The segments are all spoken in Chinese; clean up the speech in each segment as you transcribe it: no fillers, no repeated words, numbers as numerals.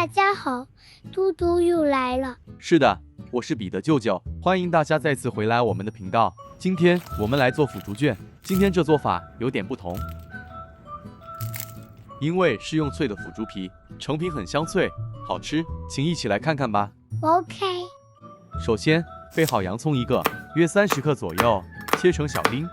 大家好，嘟嘟又来了。是的，我是彼得舅舅，欢迎大家再次回来我们的频道。今天我们来做腐竹卷，今天这做法有点不同，因为是用脆的腐竹皮，成品很香脆，好吃，请一起来看看吧。OK， 首先备好洋葱一个，约30克左右，切成小丁。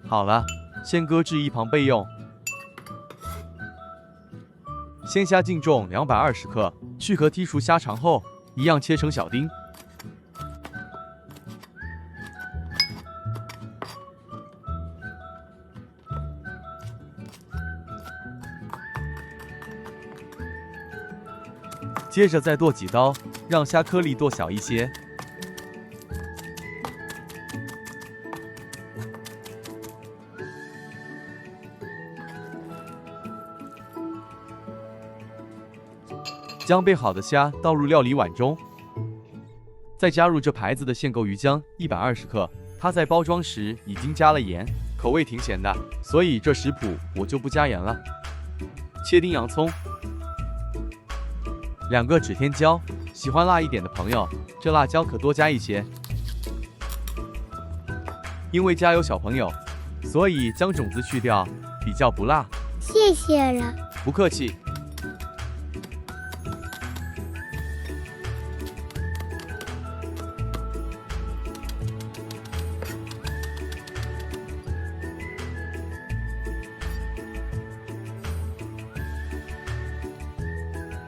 好了，先搁置一旁备用。鲜虾净重220克，去壳剔除虾肠后，一样切成小丁。接着再剁几刀，让虾颗粒剁小一些。将备好的虾倒入料理碗中，再加入这牌子的现购鱼浆120克，它在包装时已经加了盐，口味挺咸的，所以这食谱我就不加盐了。切丁洋葱，2个指天椒，喜欢辣一点的朋友，这辣椒可多加一些。因为家有小朋友，所以将种子去掉，比较不辣。谢谢了。不客气。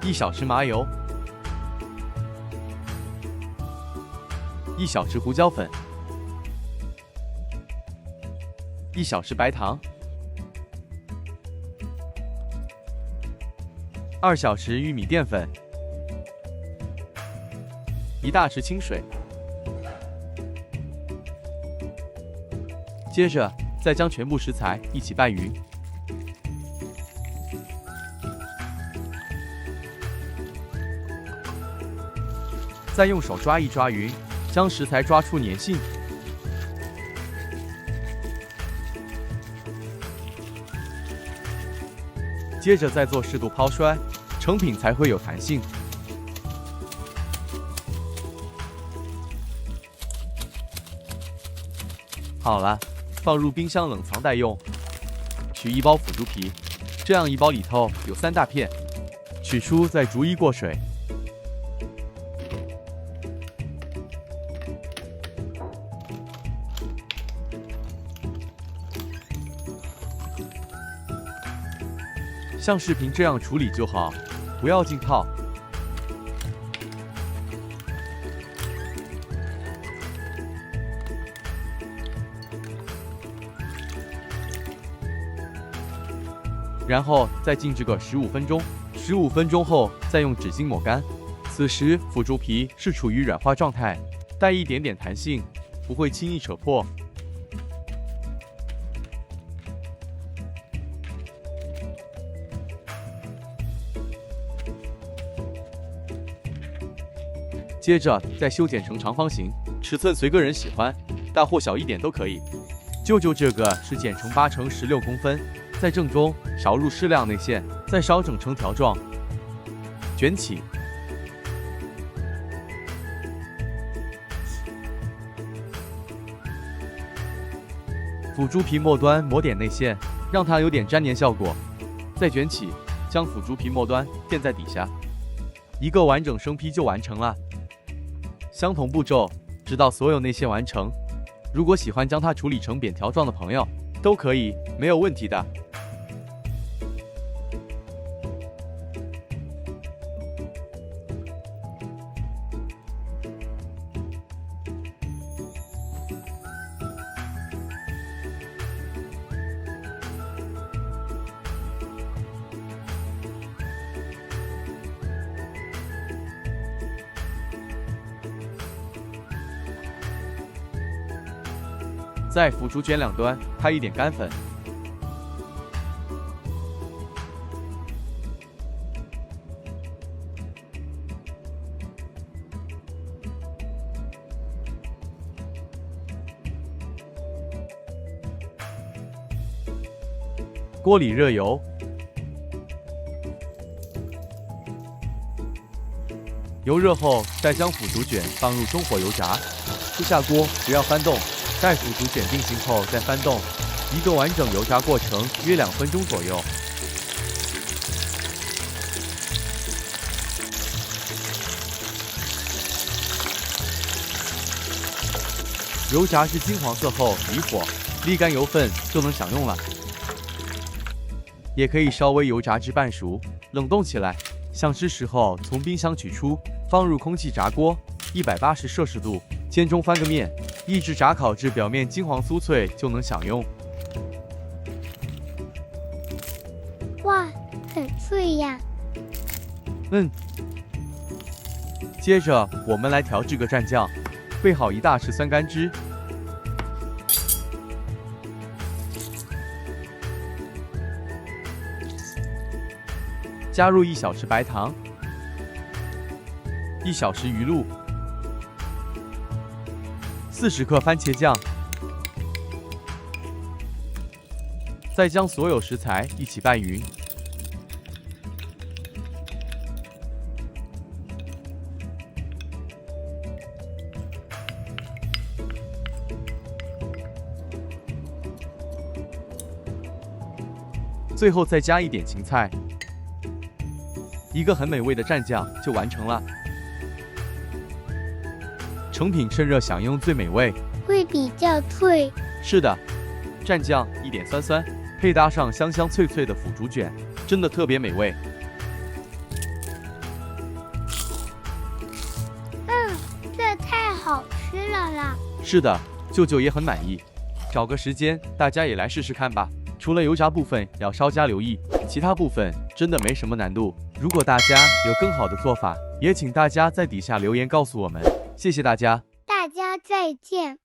1小匙麻油，1小匙胡椒粉，1小匙白糖，2小匙玉米淀粉，1大匙清水。接着再将全部食材一起拌匀。再用手抓一抓匀，将食材抓出粘性。接着再做适度抛摔，成品才会有弹性。好了，放入冰箱冷藏待用。取1包腐竹皮，这样1包里头有3大片，取出再逐一过水。像视频这样处理就好，不要浸泡。然后再静置个15分钟，15分钟后再用纸巾抹干。此时腐竹皮是处于软化状态，带一点点弹性，不会轻易扯破。接着再修剪成长方形，尺寸随个人喜欢，大或小一点都可以。舅舅这个是剪成8乘16公分，在正中少入适量内馅，再稍整成条状，卷起。腐竹皮末端抹点内馅，让它有点粘黏效果，再卷起，将腐竹皮末端垫在底下，一个完整生坯就完成了。相同步骤，直到所有内馅完成。如果喜欢将它处理成扁条状的朋友，都可以，没有问题的。在腐竹卷两端拍一点干粉，锅里热油，油热后，再将腐竹卷放入中火油炸，初下锅，不要翻动。待腐竹卷定型后再翻动，一个完整油炸过程约2分钟左右。油炸至金黄色后离火，沥干油分就能享用了。也可以稍微油炸至半熟，冷冻起来。想吃时候从冰箱取出，放入空气炸锅，180摄氏度，煎中翻个面，一直炸烤至表面金黄酥脆就能享用。哇，很脆呀！接着我们来调制个蘸酱，备好1大匙酸甘汁，加入1小匙白糖，1小匙鱼露，40克番茄酱，再将所有食材一起拌匀。最后再加一点芹菜，一个很美味的蘸酱就完成了。成品趁热享用最美味，会比较脆。是的，蘸酱一点酸酸，配搭上香香脆脆的腐竹卷，真的特别美味。这太好吃了啦！是的，舅舅也很满意。找个时间，大家也来试试看吧。除了油炸部分要稍加留意，其他部分真的没什么难度。如果大家有更好的做法，也请大家在底下留言告诉我们。谢谢大家，大家再见。